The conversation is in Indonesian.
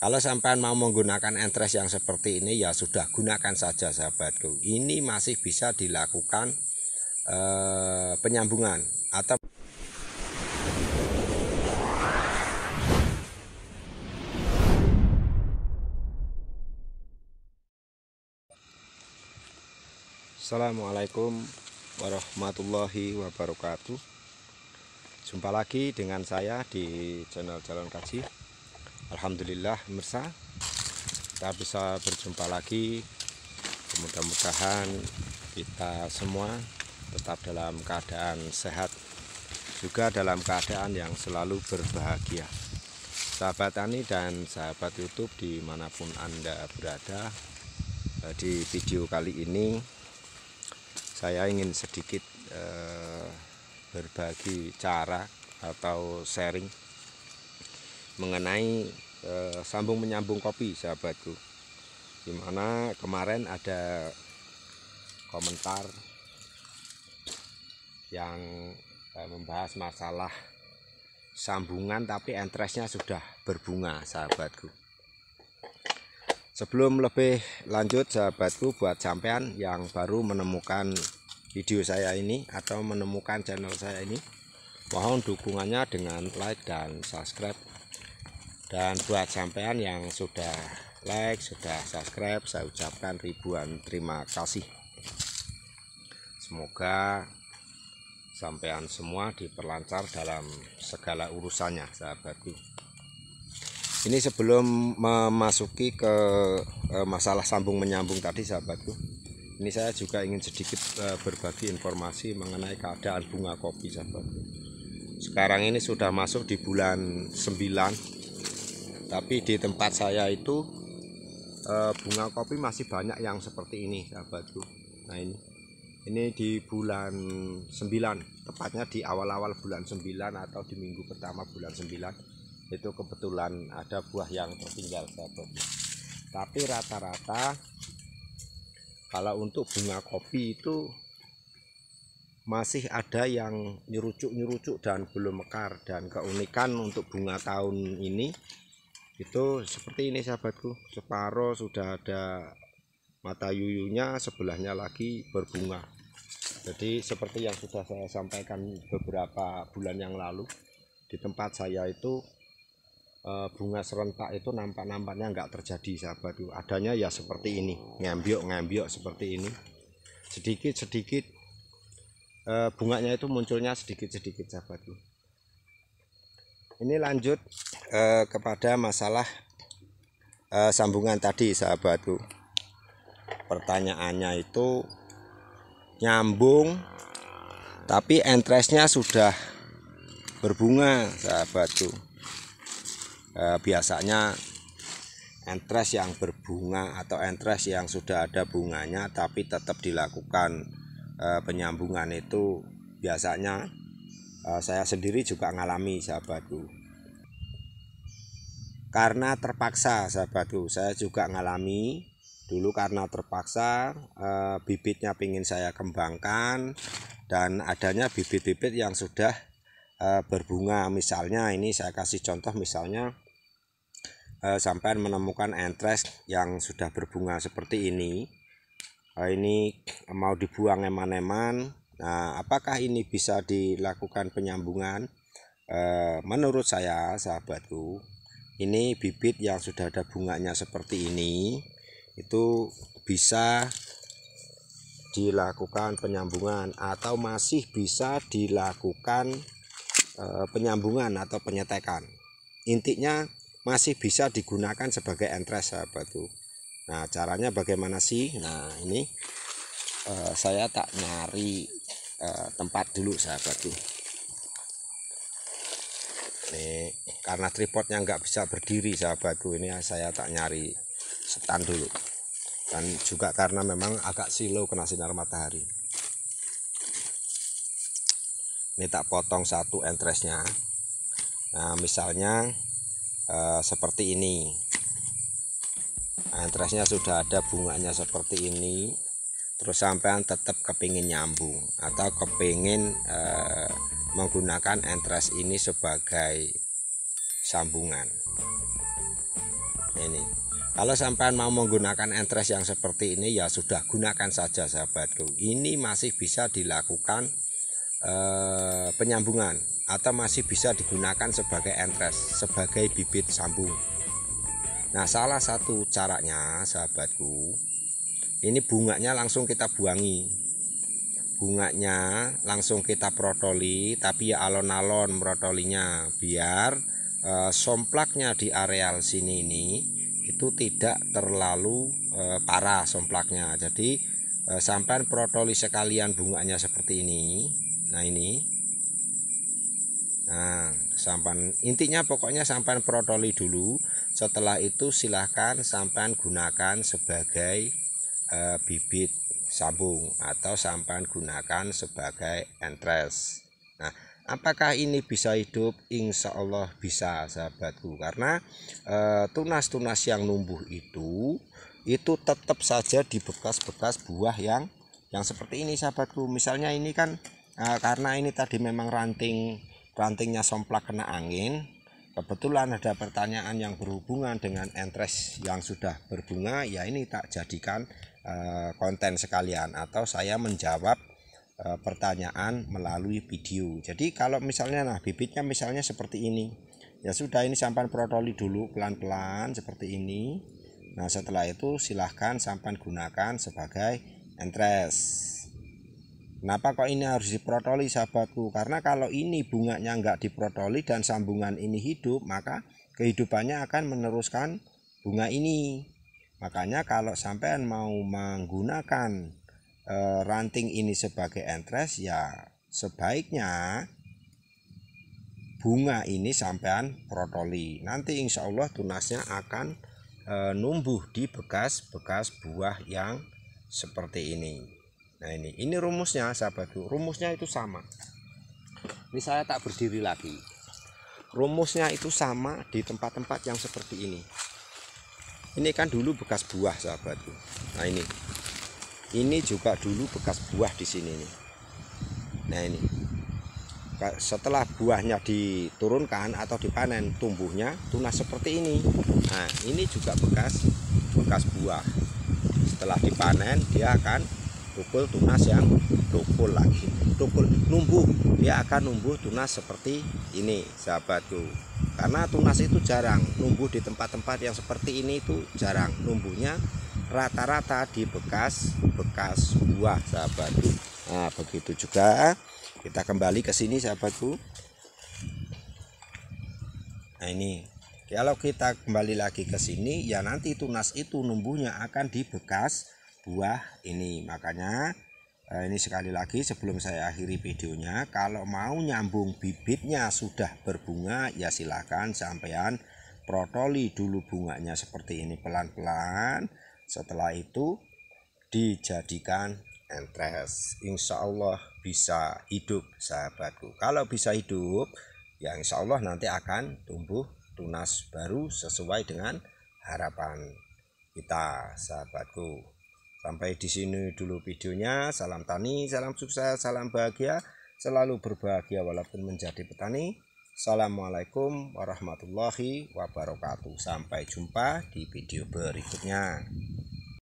Kalau sampean mau menggunakan entres yang seperti ini, ya sudah gunakan saja sahabatku. Ini masih bisa dilakukan penyambungan atau Assalamualaikum warahmatullahi wabarakatuh. Jumpa lagi dengan saya di channel Jalan Kaji. Alhamdulillah pemirsa, kita bisa berjumpa lagi. Mudah-mudahan kita semua tetap dalam keadaan sehat, juga dalam keadaan yang selalu berbahagia. Sahabat tani dan sahabat YouTube dimanapun Anda berada, di video kali ini saya ingin sedikit berbagi cara atau sharing mengenai sambung menyambung kopi sahabatku, dimana kemarin ada komentar yang membahas masalah sambungan tapi entresnya sudah berbunga sahabatku. Sebelum lebih lanjut sahabatku, buat sampean yang baru menemukan video saya ini atau menemukan channel saya ini, mohon dukungannya dengan like dan subscribe. Dan buat sampean yang sudah like, sudah subscribe, saya ucapkan ribuan terima kasih. Semoga sampean semua diperlancar dalam segala urusannya sahabatku. Ini sebelum memasuki ke masalah sambung menyambung tadi sahabatku, ini saya juga ingin sedikit berbagi informasi mengenai keadaan bunga kopi sahabatku. Sekarang ini sudah masuk di bulan 9, tapi di tempat saya itu bunga kopi masih banyak yang seperti ini sahabatku. Nah ini di bulan 9, tepatnya di awal-awal bulan 9 atau di minggu pertama bulan 9. Itu kebetulan ada buah yang tertinggal sahabat. Tapi rata-rata kalau untuk bunga kopi itu masih ada yang nyurucuk dan belum mekar. Dan keunikan untuk bunga tahun ini itu seperti ini sahabatku, separuh sudah ada mata yuyunya, sebelahnya lagi berbunga. Jadi seperti yang sudah saya sampaikan beberapa bulan yang lalu, di tempat saya itu bunga serentak itu nampaknya nggak terjadi sahabatku. Adanya ya seperti ini, ngembyok seperti ini, sedikit bunganya itu munculnya sedikit sahabatku. Ini lanjut kepada masalah sambungan tadi sahabatku. Pertanyaannya itu nyambung tapi entresnya sudah berbunga sahabatku. Biasanya entres yang berbunga atau entres yang sudah ada bunganya tapi tetap dilakukan penyambungan itu biasanya saya sendiri juga ngalami sahabatku. Karena terpaksa sahabatku, saya juga ngalami dulu karena terpaksa, bibitnya ingin saya kembangkan dan adanya bibit-bibit yang sudah berbunga. Misalnya ini saya kasih contoh, misalnya sampai menemukan entres yang sudah berbunga seperti ini. Ini mau dibuang eman-eman. Nah, apakah ini bisa dilakukan penyambungan? Menurut saya sahabatku, ini bibit yang sudah ada bunganya seperti ini itu bisa dilakukan penyambungan atau masih bisa dilakukan penyambungan atau penyetekan. Intinya masih bisa digunakan sebagai entres sahabatku. Nah, caranya bagaimana sih? Nah, ini saya tak nyari tempat dulu sahabatku. Nih, karena tripodnya nggak bisa berdiri sahabatku, ini saya tak nyari stand dulu. Dan juga karena memang agak silau kena sinar matahari. Ini tak potong satu entresnya. Nah, misalnya seperti ini. Nah, entresnya sudah ada bunganya seperti ini. Terus sampean tetap kepingin nyambung atau kepingin menggunakan entres ini sebagai sambungan. Ini kalau sampean mau menggunakan entres yang seperti ini ya sudah gunakan saja sahabatku. Ini masih bisa dilakukan penyambungan atau masih bisa digunakan sebagai entres, sebagai bibit sambung. Nah, salah satu caranya sahabatku, ini bunganya langsung kita buangi, bunganya langsung kita protoli, tapi ya alon-alon merotolinya biar somplaknya di areal sini ini itu tidak terlalu parah somplaknya. Jadi sampai protoli sekalian bunganya seperti ini. Nah ini, nah sampai intinya pokoknya sampai protoli dulu. Setelah itu silahkan sampai gunakan sebagai bibit sambung atau sampai gunakan sebagai entres. Nah, apakah ini bisa hidup? Insya Allah bisa sahabatku, karena tunas-tunas yang numbuh itu tetap saja di bekas-bekas buah yang seperti ini sahabatku. Misalnya ini kan karena ini tadi memang rantingnya somplak kena angin, kebetulan ada pertanyaan yang berhubungan dengan entres yang sudah berbunga, ya ini tak jadikan konten sekalian atau saya menjawab pertanyaan melalui video. Jadi kalau misalnya bibitnya misalnya seperti ini, ya sudah ini sampai protoli dulu pelan-pelan seperti ini. Nah setelah itu silahkan sampai gunakan sebagai entres. Kenapa kok ini harus diprotoli sahabatku? Karena kalau ini bunganya nggak diprotoli dan sambungan ini hidup, maka kehidupannya akan meneruskan bunga ini. Makanya kalau sampean mau menggunakan ranting ini sebagai entres, ya sebaiknya bunga ini sampean protoli. Nanti insya Allah tunasnya akan numbuh di bekas-bekas buah yang seperti ini. Nah ini rumusnya sahabatku, rumusnya itu sama. Ini saya tak berdiri lagi, rumusnya itu sama di tempat-tempat yang seperti ini. Ini kan dulu bekas buah sahabatku. Nah ini juga dulu bekas buah di sini nih. Nah ini setelah buahnya diturunkan atau dipanen, tumbuhnya tunas seperti ini. Nah ini juga bekas buah. Setelah dipanen dia akan tukul tunas yang tukul lagi, tukul numbuh, dia akan numbuh tunas seperti ini sahabatku. Karena tunas itu jarang numbuh di tempat-tempat yang seperti ini, itu jarang numbuhnya, rata-rata di bekas buah sahabatku. Nah begitu juga kita kembali ke sini sahabatku. Nah ini kalau kita kembali lagi ke sini, ya nanti tunas itu numbuhnya akan di bekas buah ini. Makanya ini sekali lagi sebelum saya akhiri videonya, kalau mau nyambung bibitnya sudah berbunga, ya silahkan sampean protoli dulu bunganya seperti ini pelan-pelan. Setelah itu dijadikan entres, insya Allah bisa hidup sahabatku. Kalau bisa hidup, ya insya Allah nanti akan tumbuh tunas baru sesuai dengan harapan kita sahabatku. Sampai di sini dulu videonya. Salam tani, salam sukses, salam bahagia, selalu berbahagia walaupun menjadi petani. Assalamualaikum warahmatullahi wabarakatuh. Sampai jumpa di video berikutnya.